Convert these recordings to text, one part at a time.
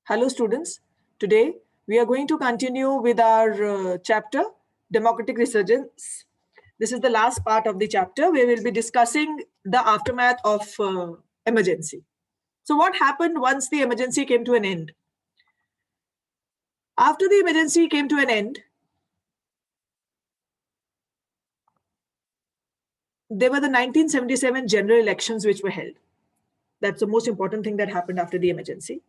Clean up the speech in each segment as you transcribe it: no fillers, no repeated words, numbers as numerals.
Hello students, today we are going to continue with our chapter Democratic Resurgence. This is the last part of the chapter where we'll be discussing the aftermath of emergency. So what happened once the emergency came to an end? After the emergency came to an end, there were the 1977 general elections which were held. That's the most important thing that happened after the emergency.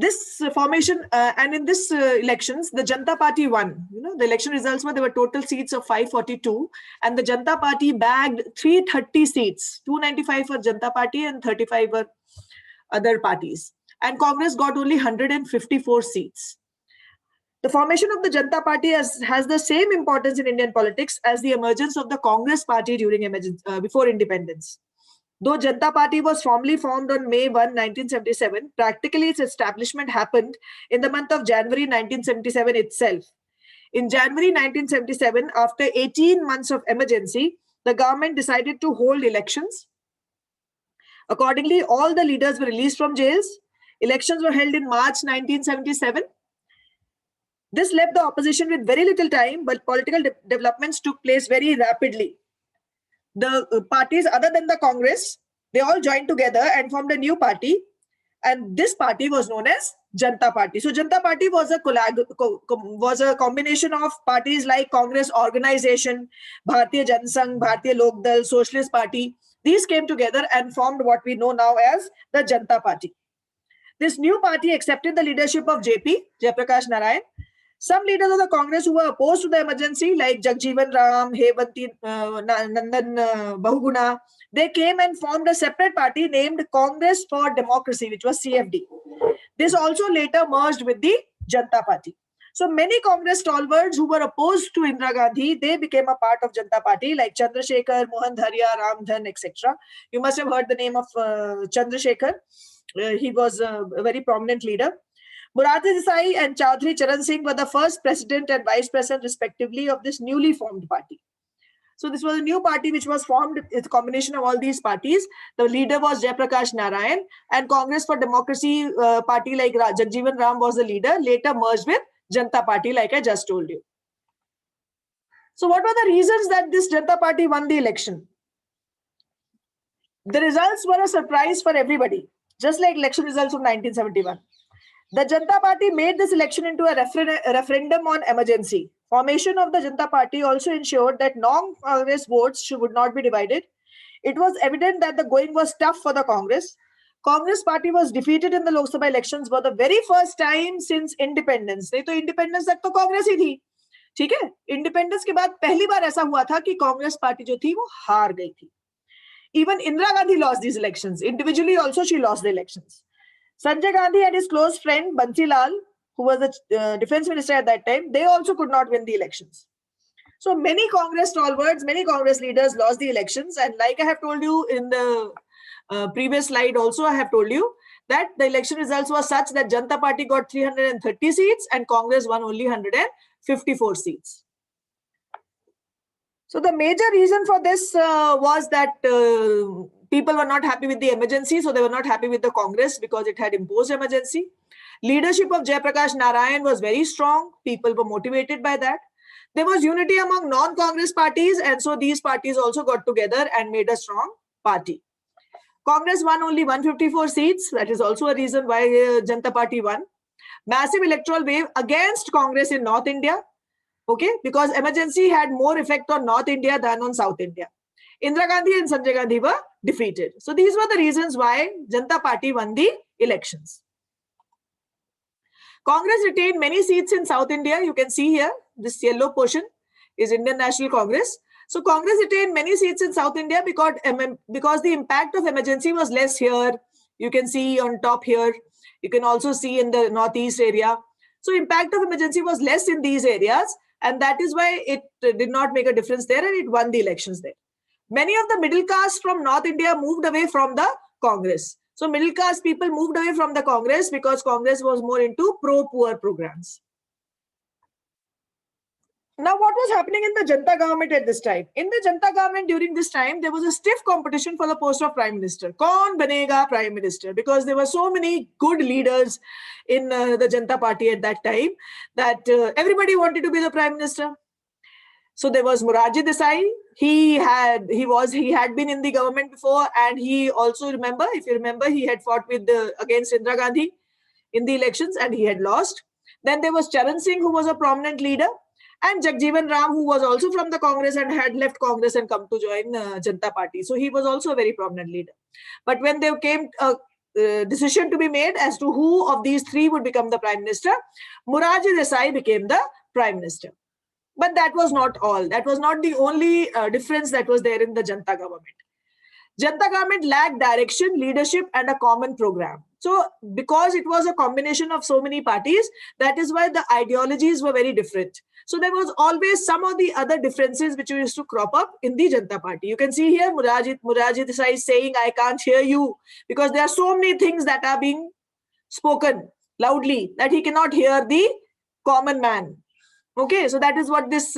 This formation and in this elections, the Janata Party won. The election results were there were total seats of 542, and the Janata Party bagged 330 seats, 295 for Janata Party and 35 for other parties. And Congress got only 154 seats. The formation of the Janata Party has the same importance in Indian politics as the emergence of the Congress Party during before independence. Though Janata Party was formally formed on May 1, 1977, practically its establishment happened in the month of January 1977 itself. In January 1977, after 18 months of emergency, the government decided to hold elections. Accordingly, all the leaders were released from jails. Elections were held in March 1977. This left the opposition with very little time, but political developments took place very rapidly. The parties other than the Congress, they all joined together and formed a new party, and this party was known as Janata Party. So Janata Party was a combination of parties like Congress Organization, Bharatiya Jansangh, Bharatiya Lok Dal, Socialist Party. These came together and formed what we know now as the Janata Party. This new party accepted the leadership of Jayaprakash Narayan. Some leaders of the Congress who were opposed to the emergency, like Jagjeevan Ram, Hevanti Nandan Bahuguna, they came and formed a separate party named Congress for Democracy, which was CFD. This also later merged with the Janata Party. So many Congress stalwarts who were opposed to Indira Gandhi, they became a part of Janata Party, like Chandrasekhar, Mohan Dharya, Ramdhan, etc. You must have heard the name of Chandrasekhar. He was a very prominent leader. Morarji Desai and Chaudhary Charan Singh were the first president and vice president, respectively, of this newly formed party. So this was a new party which was formed. It's a combination of all these parties. The leader was Jayaprakash Narayan, and Congress for Democracy party like Jagjeevan Ram was the leader, later merged with Janata Party, like I just told you. So what were the reasons that this Janata Party won the election? The results were a surprise for everybody, just like election results of 1971. The Janata Party made this election into a referendum on emergency. Formation of the Janata Party also ensured that non-Congress votes would not be divided. It was evident that the going was tough for the Congress. Congress Party was defeated in the Lok Sabha elections for the very first time since independence. नहीं तो independence तक तो कांग्रेस ही थी, ठीक है? Independence के बाद पहली बार ऐसा हुआ था कि कांग्रेस पार्टी जो थी वो हार गई थी. Even Indira Gandhi lost these elections. Individually also she lost the elections. Sanjay Gandhi and his close friend Bansi Lal, who was the defense minister at that time, they also could not win the elections. So many Congress stalwarts, many Congress leaders lost the elections. And like I have told you in the previous slide also, I have told you that the election results were such that Janata Party got 330 seats and Congress won only 154 seats. So the major reason for this was that people were not happy with the emergency, so they were not happy with the Congress because it had imposed emergency. Leadership of Jayaprakash Narayan was very strong. People were motivated by that. There was unity among non-Congress parties, and so these parties also got together and made a strong party. Congress won only 154 seats. That is also a reason why Janata Party won. Massive electoral wave against Congress in North India. Okay, because emergency had more effect on North India than on South India. Indira Gandhi and Sanjay Gandhi were defeated. So these were the reasons why Janata Party won the elections. Congress retained many seats in South India. You can see here, this yellow portion is Indian National Congress. So Congress retained many seats in South India because the impact of emergency was less here. You can see on top here. You can also see in the northeast area. So impact of emergency was less in these areas. And that is why it did not make a difference there and it won the elections there. Many of the middle caste from North India moved away from the Congress. So middle caste people moved away from the Congress because Congress was more into pro-poor programs. Now, what was happening in the Janta government at this time? In the Janta government during this time, there was a stiff competition for the post of Prime Minister. Kaun banega Prime Minister? Because there were so many good leaders in the Janta Party at that time that everybody wanted to be the Prime Minister. So there was Morarji Desai. He had been in the government before, and he also if you remember, he had fought against Indira Gandhi in the elections, and he had lost. Then there was Charan Singh, who was a prominent leader, and Jagjeevan Ram, who was also from the Congress and had left Congress and come to join Janta Party. So he was also a very prominent leader. But when there came a decision to be made as to who of these three would become the Prime Minister, Morarji Desai became the Prime Minister. But that was not all. That was not the only difference that was there in the Janta government. Janta government lacked direction, leadership, and a common program. So because it was a combination of so many parties, that is why the ideologies were very different. So there was always some of the other differences which used to crop up in the Janta Party. You can see here Morarji Desai is saying, I can't hear you, because there are so many things that are being spoken loudly that he cannot hear the common man. Okay, so that is what this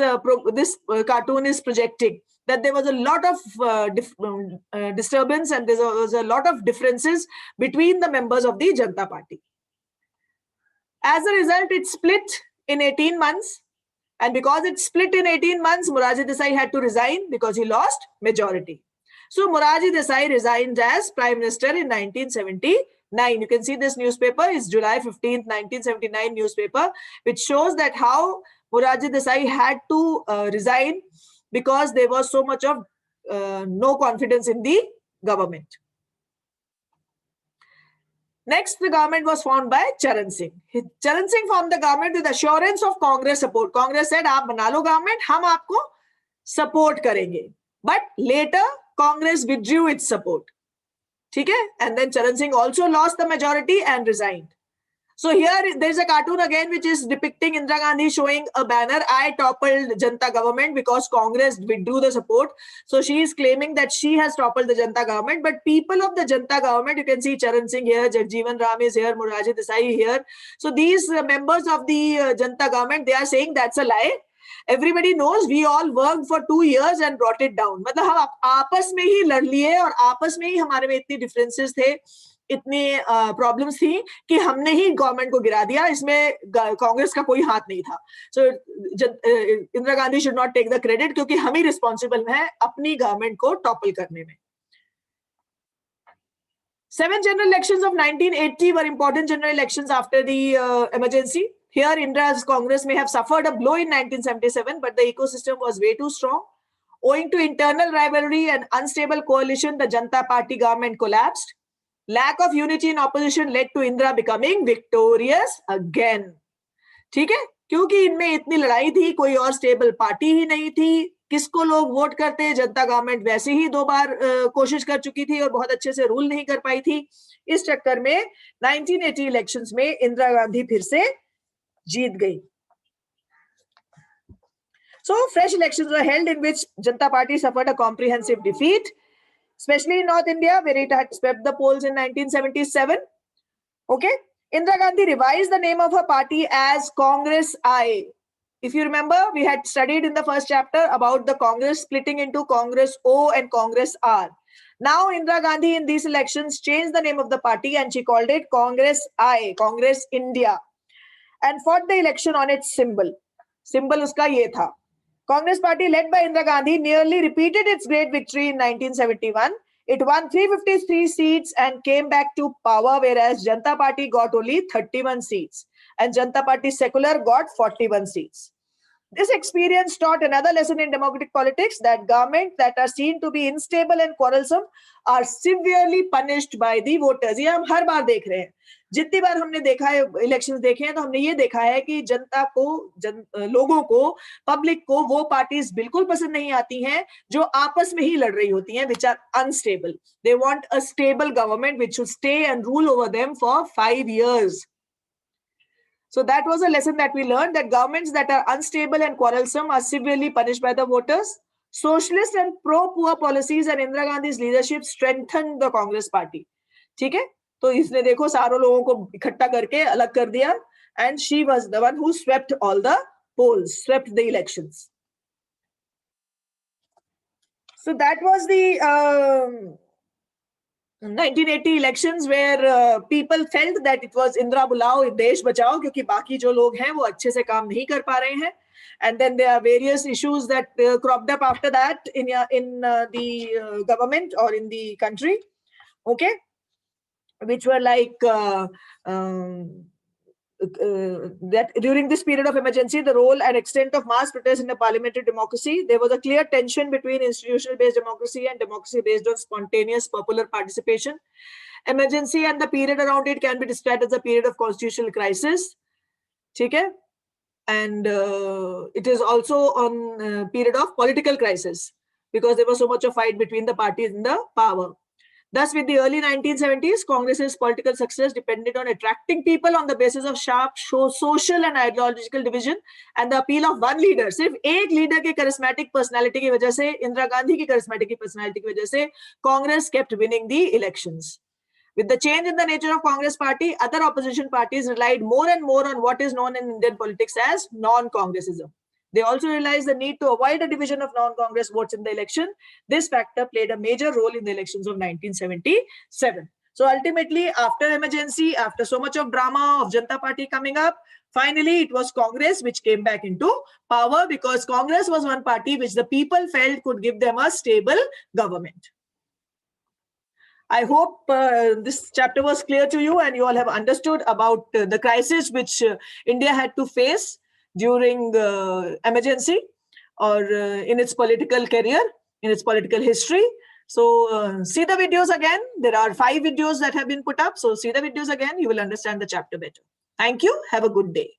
cartoon is projecting, that there was a lot of disturbance and there was a lot of differences between the members of the Janta Party. As a result, it split in 18 months. And because it split in 18 months, Morarji Desai had to resign because he lost majority. So Morarji Desai resigned as Prime Minister in 1979. You can see this newspaper is July 15th, 1979 newspaper, which shows that how Morarji Desai had to resign because there was so much of no confidence in the government. Next, the government was formed by Charan Singh. Charan Singh formed the government with assurance of Congress support. Congress said, "Aap bana lo government, hum aapko support karenge." But later, Congress withdrew its support. Okay? And then Charan Singh also lost the majority and resigned. So here there's a cartoon again which is depicting Indira Gandhi showing a banner, "I toppled Janta government because Congress withdrew the support." So she is claiming that she has toppled the Janta government, but people of the Janta government, you can see Charan Singh here, Jagjeevan Ram is here, Morarji Desai here. So these members of the Janta government, they are saying that's a lie. Everybody knows we all worked for 2 years and brought it down. मतलब हम आपस में ही लड़ लिए और आपस में ही हमारे में इतनी differences थे, इतनी प्रॉब्लम्स थी कि हमने ही गवर्नमेंट को गिरा दिया. इसमें कांग्रेस का कोई हाथ नहीं था. So Indira Gandhi should not take the credit, क्योंकि हम ही रिस्पॉन्सिबल हैं अपनी गवर्नमेंट को टॉपल करने में. 7 general elections of 1980 were important general elections after the emergency. Here, Indira's Congress may have suffered a blow in 1977, but the ecosystem was way too strong. Owing to internal rivalry and unstable coalition, the Janta Party government collapsed. Lack of unity in opposition led to Indira becoming victorious again. ठीक है, क्योंकि इनमें इतनी लड़ाई थी, कोई और stable party ही नहीं थी, किसको लोग वोट करते, जनता गवर्नमेंट वैसे ही 2 बार कोशिश कर चुकी थी और बहुत अच्छे से रूल नहीं कर पाई थी. इस चक्कर में 1980 इलेक्शंस में इंदिरा गांधी फिर से जीत गई. So fresh elections were held in which Janta Party suffered a comprehensive defeat, especially in North India, where it had swept the polls in 1977. Okay. Indira Gandhi revised the name of her party as Congress I. If you remember, we had studied in the first chapter about the Congress splitting into Congress O and Congress R. Now, Indira Gandhi in these elections changed the name of the party and she called it Congress I, Congress India, and fought the election on its symbol. Symbol uska ye tha. Congress party led by Indira Gandhi nearly repeated its great victory in 1971. It won 353 seats and came back to power, whereas Janta Party got only 31 seats and Janta Party Secular got 41 seats. This experience taught another lesson in democratic politics, that governments that are seen to be unstable and quarrelsome are severely punished by the voters. ये हम हर बार देख रहे हैं. जितनी बार हमने देखा है, elections देखे हैं, तो हमने ये देखा है कि जनता को, लोगों को, पब्लिक को वो पार्टीज बिल्कुल पसंद नहीं आती हैं जो आपस में ही लड़ रही होती हैं, which are unstable. They want a stable government which should stay and rule over them for 5 years. So that was a lesson that we learned, that governments that are unstable and quarrelsome are severely punished by the voters. Socialist and pro-poor policies and Indira Gandhi's leadership strengthened the Congress party. ठीक है, तो इसने देखो सारों लोगों को इकट्ठा करके अलग कर दिया, and she was the one who swept all the polls swept the elections. So that was the 1980 elections, where people felt that it was Indra Bulao, Desh Bachao, क्योंकि बाकी जो लोग हैं वो अच्छे से काम नहीं कर पा रहे हैं. And then there are various issues that cropped up after that in the government or in the country, okay, which were like that during this period of emergency, the role and extent of mass protest in a parliamentary democracy, there was a clear tension between institutional-based democracy and democracy based on spontaneous popular participation. Emergency and the period around it can be described as a period of constitutional crisis. Okay? And it is also on a period of political crisis because there was so much of fight between the parties in the power. Thus, with the early 1970s, Congress's political success depended on attracting people on the basis of sharp social and ideological division and the appeal of one leader. सिर्फ एक leader के charismatic personality की वजह से, इंदिरा गांधी की charismatic personality की वजह से, Congress kept winning the elections. With the change in the nature of Congress party, other opposition parties relied more and more on what is known in Indian politics as non-Congressism. They also realized the need to avoid a division of non-Congress votes in the election. This factor played a major role in the elections of 1977. So ultimately, after emergency, after so much of drama of Janata Party coming up, finally it was Congress which came back into power because Congress was one party which the people felt could give them a stable government. I hope this chapter was clear to you and you all have understood about the crisis which India had to face during emergency or in its political career, in its political history. So see the videos again. There are 5 videos that have been put up. So see the videos again. You will understand the chapter better. Thank you. Have a good day.